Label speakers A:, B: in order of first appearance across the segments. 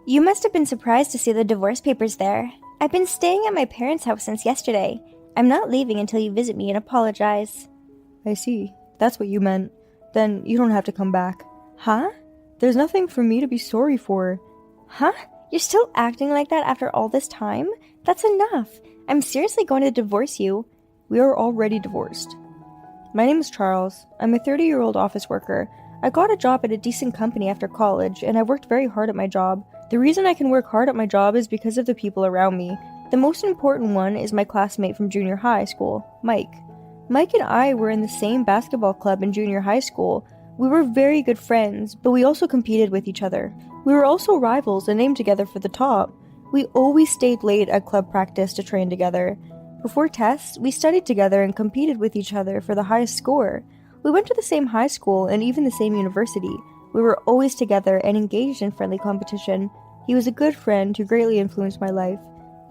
A: You must have been surprised to see the divorce papers there. I've been staying at my parents' house since yesterday. I'm not leaving until you visit me and apologize.
B: I see. That's what you meant. Then you don't have to come back.
A: Huh?
B: There's nothing for me to be sorry for.
A: Huh? You're still acting like that after all this time? That's enough. I'm seriously going to divorce you.
B: We are already divorced. My name is Charles. I'm a 30-year-old office worker. I got a job at a decent company after college, and I worked very hard at my job. The reason I can work hard at my job is because of the people around me. The most important one is my classmate from junior high school, Mike. Mike and I were in the same basketball club in junior high school. We were very good friends, but we also competed with each other. We were also rivals and aimed together for the top. We always stayed late at club practice to train together. Before tests, we studied together and competed with each other for the highest score. We went to the same high school and even the same university. We were always together and engaged in friendly competition. He was a good friend who greatly influenced my life.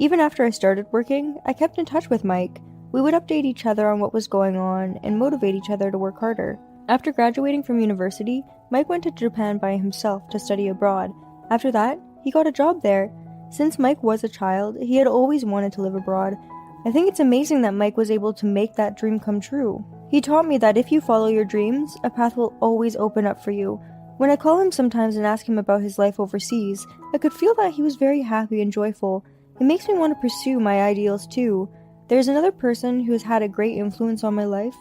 B: Even after I started working, I kept in touch with Mike. We would update each other on what was going on and motivate each other to work harder. After graduating from university, Mike went to Japan by himself to study abroad. After that, he got a job there. Since Mike was a child, he had always wanted to live abroad. I think it's amazing that Mike was able to make that dream come true. He taught me that if you follow your dreams, a path will always open up for you. When I call him sometimes and ask him about his life overseas, I could feel that he was very happy and joyful. It makes me want to pursue my ideals too. There's another person who has had a great influence on my life.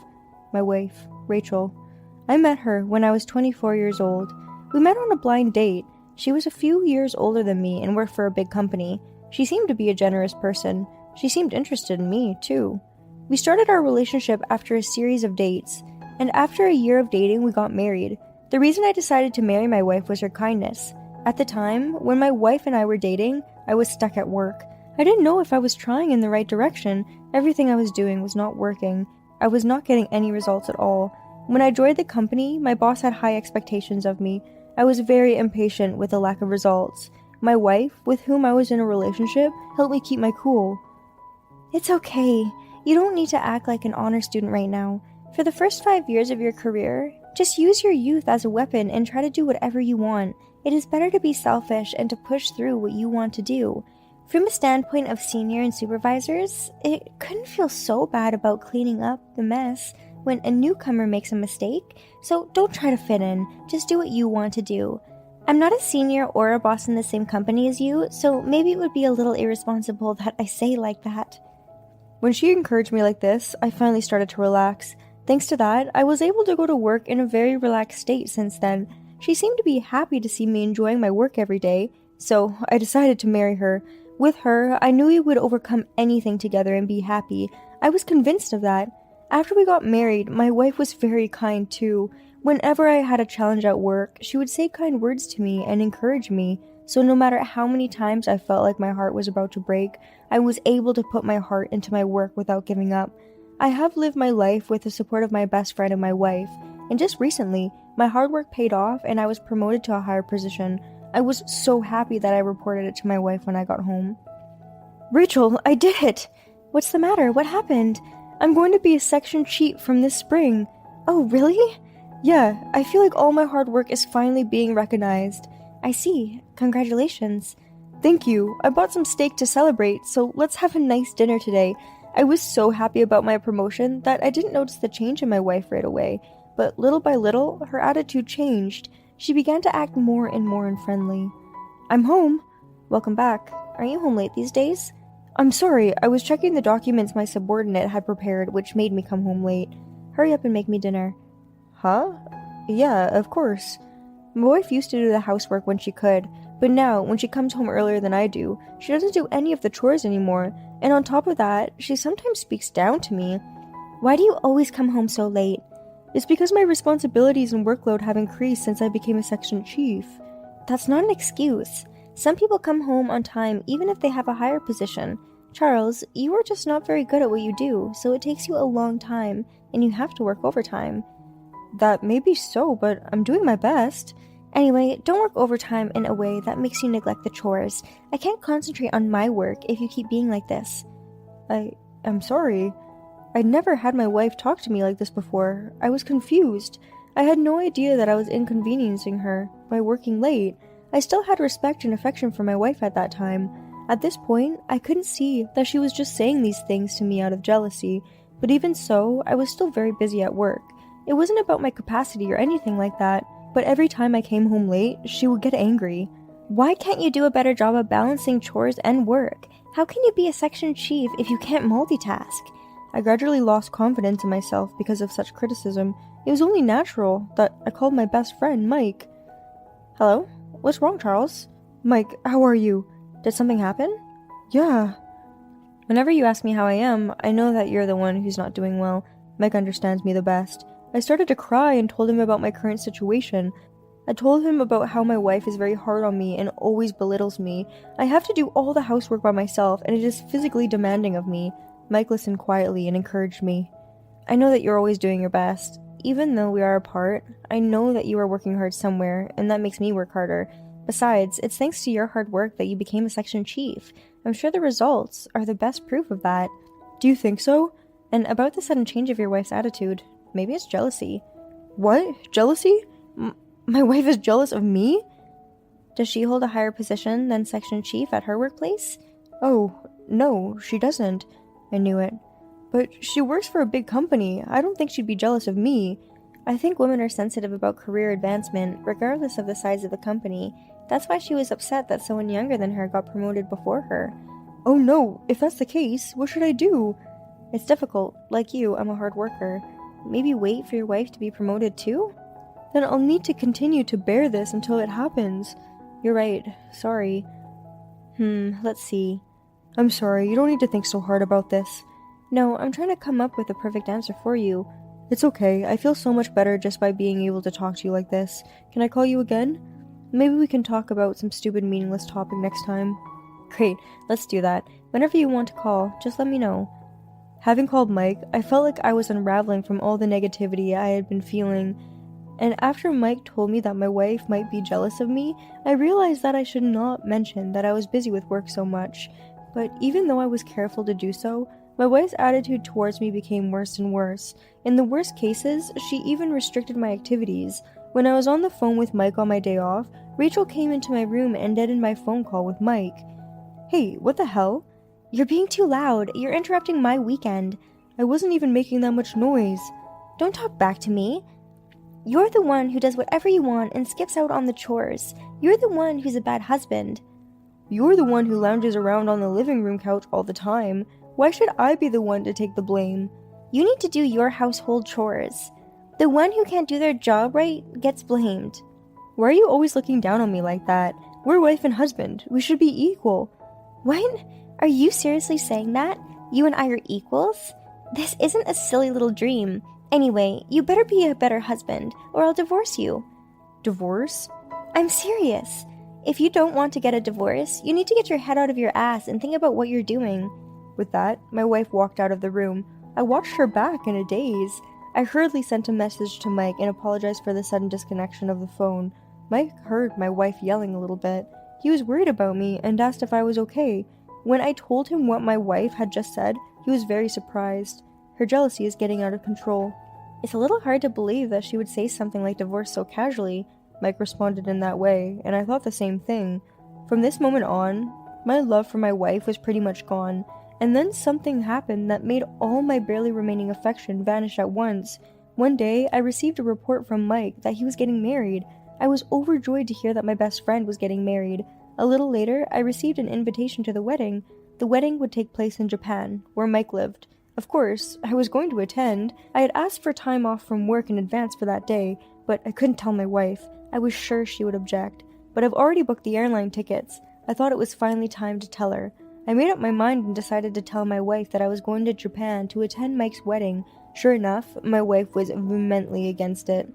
B: My wife, Rachel. I met her when I was 24 years old. We met on a blind date. She was a few years older than me and worked for a big company. She seemed to be a generous person. She seemed interested in me, too. We started our relationship after a series of dates, and after a year of dating, we got married. The reason I decided to marry my wife was her kindness. At the time, when my wife and I were dating, I was stuck at work. I didn't know if I was trying in the right direction. Everything I was doing was not working. I was not getting any results at all. When I joined the company, my boss had high expectations of me. I was very impatient with the lack of results. My wife, with whom I was in a relationship, helped me keep my cool.
A: It's okay. You don't need to act like an honor student right now. For the first 5 years of your career, just use your youth as a weapon and try to do whatever you want. It is better to be selfish and to push through what you want to do. From a standpoint of senior and supervisors, it couldn't feel so bad about cleaning up the mess when a newcomer makes a mistake, so don't try to fit in, just do what you want to do. I'm not a senior or a boss in the same company as you, so maybe it would be a little irresponsible that I say like that.
B: When she encouraged me like this, I finally started to relax. Thanks to that, I was able to go to work in a very relaxed state since then. She seemed to be happy to see me enjoying my work every day, so I decided to marry her. With her, I knew we would overcome anything together and be happy. I was convinced of that. After we got married, my wife was very kind too. Whenever I had a challenge at work, she would say kind words to me and encourage me. So no matter how many times I felt like my heart was about to break, I was able to put my heart into my work without giving up. I have lived my life with the support of my best friend and my wife, and just recently, my hard work paid off and I was promoted to a higher position. I was so happy that I reported it to my wife when I got home.
A: Rachel, I did it! What's the matter? What happened? I'm going to be a section chief from this spring. Oh, really?
B: Yeah, I feel like all my hard work is finally being recognized.
A: I see. Congratulations.
B: Thank you. I bought some steak to celebrate, so let's have a nice dinner today. I was so happy about my promotion that I didn't notice the change in my wife right away, but little by little, her attitude changed. She began to act more and more unfriendly. I'm home.
A: Welcome back. Are you home late these days?
B: I'm sorry, I was checking the documents my subordinate had prepared, which made me come home late.
A: Hurry up and make me dinner.
B: Huh? Yeah, of course. My wife used to do the housework when she could, but now, when she comes home earlier than I do, she doesn't do any of the chores anymore, and on top of that, she sometimes speaks down to me.
A: Why do you always come home so late?
B: It's because my responsibilities and workload have increased since I became a section chief.
A: That's not an excuse. Some people come home on time even if they have a higher position. Charles, you are just not very good at what you do, so it takes you a long time, and you have to work overtime.
B: That may be so, but I'm doing my best.
A: Anyway, don't work overtime in a way that makes you neglect the chores. I can't concentrate on my work if you keep being like this.
B: I'm sorry. I'd never had my wife talk to me like this before. I was confused. I had no idea that I was inconveniencing her by working late. I still had respect and affection for my wife at that time. At this point, I couldn't see that she was just saying these things to me out of jealousy, but even so, I was still very busy at work. It wasn't about my capacity or anything like that, but every time I came home late, she would get angry.
A: Why can't you do a better job of balancing chores and work? How can you be a section chief if you can't multitask?
B: I gradually lost confidence in myself because of such criticism. It was only natural that I called my best friend, Mike. Hello? What's wrong, Charles? Mike, how are you? Did something happen? Yeah. Whenever you ask me how I am, I know that you're the one who's not doing well. Mike understands me the best. I started to cry and told him about my current situation. I told him about how my wife is very hard on me and always belittles me. I have to do all the housework by myself, and it is physically demanding of me. Mike listened quietly and encouraged me. I know that you're always doing your best. Even though we are apart, I know that you are working hard somewhere, and that makes me work harder. Besides, it's thanks to your hard work that you became a section chief. I'm sure the results are the best proof of that. Do you think so? And about the sudden change of your wife's attitude, maybe it's jealousy. What? Jealousy? My wife is jealous of me?
A: Does she hold a higher position than section chief at her workplace?
B: Oh, no, she doesn't. I knew it. But she works for a big company. I don't think she'd be jealous of me.
A: I think women are sensitive about career advancement, regardless of the size of the company. That's why she was upset that someone younger than her got promoted before her.
B: Oh no, if that's the case, what should I do?
A: It's difficult. Like you, I'm a hard worker. Maybe wait for your wife to be promoted too?
B: Then I'll need to continue to bear this until it happens.
A: You're right. Sorry. Let's see.
B: I'm sorry, you don't need to think so hard about this.
A: No, I'm trying to come up with a perfect answer for you.
B: It's okay, I feel so much better just by being able to talk to you like this. Can I call you again? Maybe we can talk about some stupid meaningless topic next time.
A: Great, let's do that. Whenever you want to call, just let me know.
B: Having called Mike, I felt like I was unraveling from all the negativity I had been feeling. And after Mike told me that my wife might be jealous of me, I realized that I should not mention that I was busy with work so much. But even though I was careful to do so, my wife's attitude towards me became worse and worse. In the worst cases, she even restricted my activities. When I was on the phone with Mike on my day off, Rachel came into my room and ended my phone call with Mike. Hey, what the hell?
A: You're being too loud. You're interrupting my weekend.
B: I wasn't even making that much noise.
A: Don't talk back to me. You're the one who does whatever you want and skips out on the chores. You're the one who's a bad husband.
B: You're the one who lounges around on the living room couch all the time. Why should I be the one to take the blame?
A: You need to do your household chores. The one who can't do their job right gets blamed.
B: Why are you always looking down on me like that? We're wife and husband. We should be equal.
A: What? Are you seriously saying that? You and I are equals? This isn't a silly little dream. Anyway, you better be a better husband, or I'll divorce you.
B: Divorce?
A: I'm serious. If you don't want to get a divorce, you need to get your head out of your ass and think about what you're doing.
B: With that, my wife walked out of the room. I watched her back in a daze. I hurriedly sent a message to Mike and apologized for the sudden disconnection of the phone. Mike heard my wife yelling a little bit. He was worried about me and asked if I was okay. When I told him what my wife had just said, he was very surprised. Her jealousy is getting out of control.
A: It's a little hard to believe that she would say something like divorce so casually.
B: Mike responded in that way, and I thought the same thing. From this moment on, my love for my wife was pretty much gone, and then something happened that made all my barely remaining affection vanish at once. One day, I received a report from Mike that he was getting married. I was overjoyed to hear that my best friend was getting married. A little later, I received an invitation to the wedding. The wedding would take place in Japan, where Mike lived. Of course, I was going to attend. I had asked for time off from work in advance for that day, but I couldn't tell my wife. I was sure she would object. But I've already booked the airline tickets. I thought it was finally time to tell her. I made up my mind and decided to tell my wife that I was going to Japan to attend Mike's wedding. Sure enough, my wife was vehemently against it.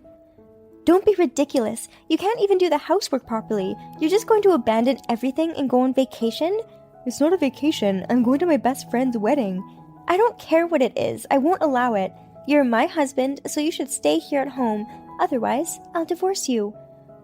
A: Don't be ridiculous. You can't even do the housework properly. You're just going to abandon everything and go on vacation?
B: It's not a vacation. I'm going to my best friend's wedding.
A: I don't care what it is. I won't allow it. You're my husband, so you should stay here at home. Otherwise, I'll divorce you.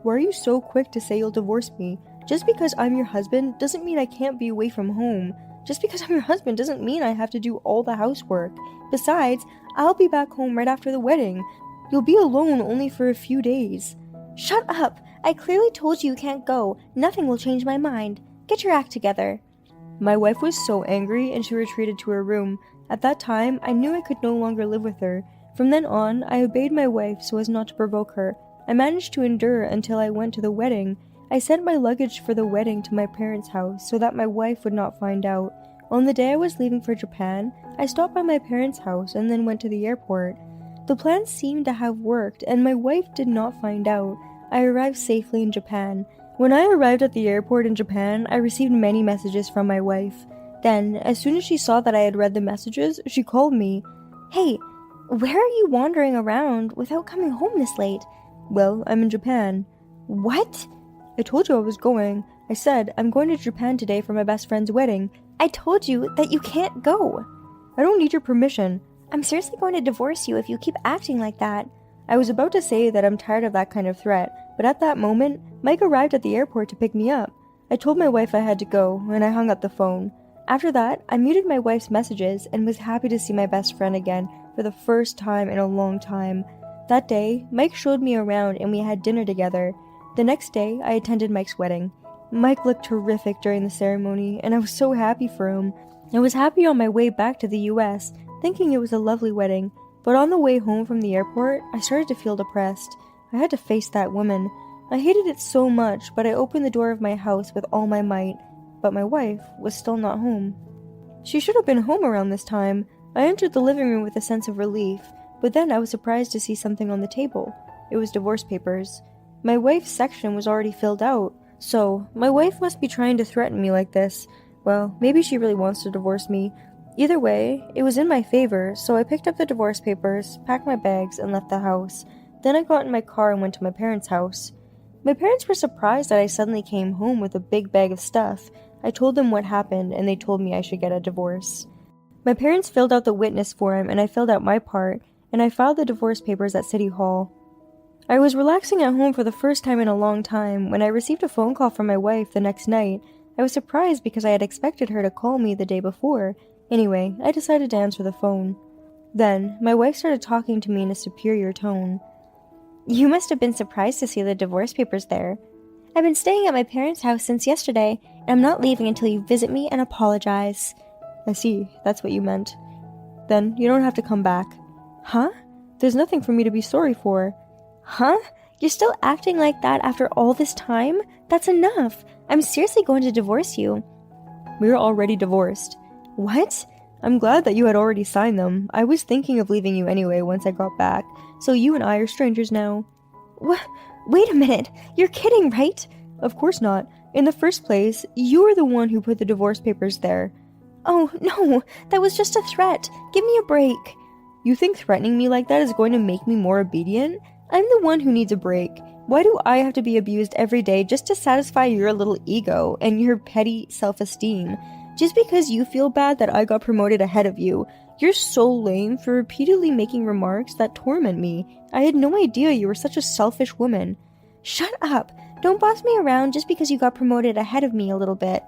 B: Why are you so quick to say you'll divorce me? Just because I'm your husband doesn't mean I can't be away from home. Just because I'm your husband doesn't mean I have to do all the housework. Besides, I'll be back home right after the wedding. You'll be alone only for a few days.
A: Shut up! I clearly told you can't go. Nothing will change my mind. Get your act together.
B: My wife was so angry and she retreated to her room. At that time, I knew I could no longer live with her. From then on, I obeyed my wife so as not to provoke her. I managed to endure until I went to the wedding. I sent my luggage for the wedding to my parents' house so that my wife would not find out. On the day I was leaving for Japan, I stopped by my parents' house and then went to the airport. The plan seemed to have worked and my wife did not find out. I arrived safely in Japan. When I arrived at the airport in Japan, I received many messages from my wife. Then, as soon as she saw that I had read the messages, she called me.
A: Hey, where are you wandering around without coming home this late?
B: Well, I'm in Japan.
A: What?
B: I told you I was going. I said, I'm going to Japan today for my best friend's wedding.
A: I told you that you can't go.
B: I don't need your permission.
A: I'm seriously going to divorce you if you keep acting like that.
B: I was about to say that I'm tired of that kind of threat, but at that moment, Mike arrived at the airport to pick me up. I told my wife I had to go, and I hung up the phone. After that, I muted my wife's messages and was happy to see my best friend again for the first time in a long time. That day, Mike showed me around and we had dinner together. The next day, I attended Mike's wedding. Mike looked terrific during the ceremony, and I was so happy for him. I was happy on my way back to the US, thinking it was a lovely wedding. But on the way home from the airport, I started to feel depressed. I had to face that woman. I hated it so much, but I opened the door of my house with all my might. But my wife was still not home. She should have been home around this time. I entered the living room with a sense of relief, but then I was surprised to see something on the table. It was divorce papers. My wife's section was already filled out, so my wife must be trying to threaten me like this. Well, maybe she really wants to divorce me. Either way, it was in my favor, so I picked up the divorce papers, packed my bags, and left the house. Then I got in my car and went to my parents' house. My parents were surprised that I suddenly came home with a big bag of stuff. I told them what happened, and they told me I should get a divorce. My parents filled out the witness form, and I filled out my part, and I filed the divorce papers at City Hall. I was relaxing at home for the first time in a long time when I received a phone call from my wife the next night. I was surprised because I had expected her to call me the day before. Anyway, I decided to answer the phone. Then, my wife started talking to me in a superior tone.
A: You must have been surprised to see the divorce papers there. I've been staying at my parents' house since yesterday, and I'm not leaving until you visit me and apologize.
B: I see, that's what you meant. Then, you don't have to come back.
A: Huh?
B: There's nothing for me to be sorry for.
A: Huh? You're still acting like that after all this time? That's enough. I'm seriously going to divorce you.
B: We're already divorced.
A: What?
B: I'm glad that you had already signed them. I was thinking of leaving you anyway once I got back, so you and I are strangers now.
A: Wait a minute. You're kidding, right?
B: Of course not. In the first place, you are the one who put the divorce papers there.
A: Oh, no. That was just a threat. Give me a break.
B: You think threatening me like that is going to make me more obedient? I'm the one who needs a break. Why do I have to be abused every day just to satisfy your little ego and your petty self-esteem? Just because you feel bad that I got promoted ahead of you, you're so lame for repeatedly making remarks that torment me. I had no idea you were such a selfish woman.
A: Shut up! Don't boss me around just because you got promoted ahead of me a little bit.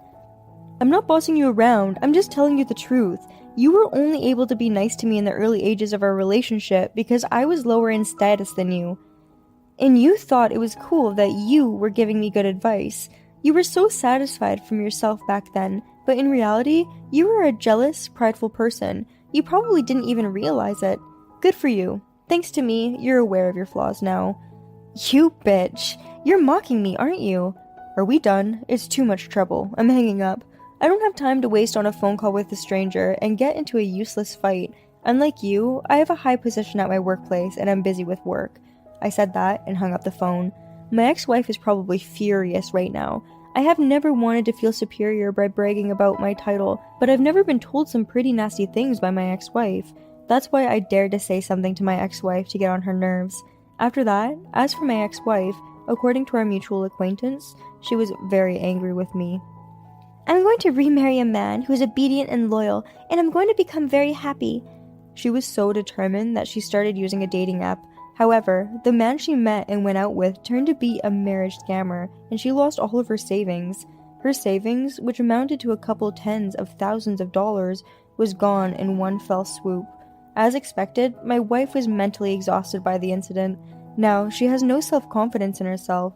B: I'm not bossing you around, I'm just telling you the truth. You were only able to be nice to me in the early ages of our relationship because I was lower in status than you. And you thought it was cool that you were giving me good advice. You were so satisfied from yourself back then, but in reality, you were a jealous, prideful person. You probably didn't even realize it. Good for you. Thanks to me, you're aware of your flaws now.
A: You bitch. You're mocking me, aren't you?
B: Are we done? It's too much trouble. I'm hanging up. I don't have time to waste on a phone call with a stranger and get into a useless fight. Unlike you, I have a high position at my workplace and I'm busy with work. I said that and hung up the phone. My ex-wife is probably furious right now. I have never wanted to feel superior by bragging about my title, but I've never been told some pretty nasty things by my ex-wife. That's why I dared to say something to my ex-wife to get on her nerves. After that, as for my ex-wife, according to our mutual acquaintance, she was very angry with me.
A: I'm going to remarry a man who is obedient and loyal, and I'm going to become very happy.
B: She was so determined that she started using a dating app. However, the man she met and went out with turned to be a marriage scammer, and she lost all of her savings. Her savings, which amounted to a couple tens of thousands of dollars, was gone in one fell swoop. As expected, my wife was mentally exhausted by the incident. Now, she has no self-confidence in herself,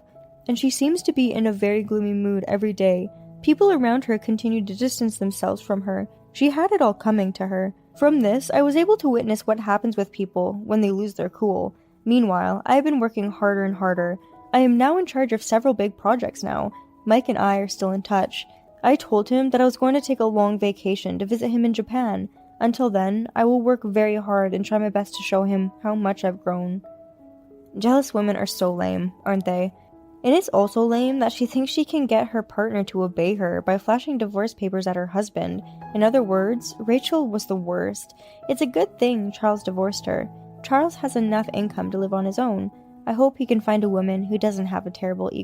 B: and she seems to be in a very gloomy mood every day. People around her continue to distance themselves from her. She had it all coming to her. From this, I was able to witness what happens with people when they lose their cool. Meanwhile, I have been working harder and harder. I am now in charge of several big projects now. Mike and I are still in touch. I told him that I was going to take a long vacation to visit him in Japan. Until then, I will work very hard and try my best to show him how much I've grown. Jealous women are so lame, aren't they? And it's also lame that she thinks she can get her partner to obey her by flashing divorce papers at her husband. In other words, Rachel was the worst. It's a good thing Charles divorced her. Charles has enough income to live on his own. I hope he can find a woman who doesn't have a terrible ego.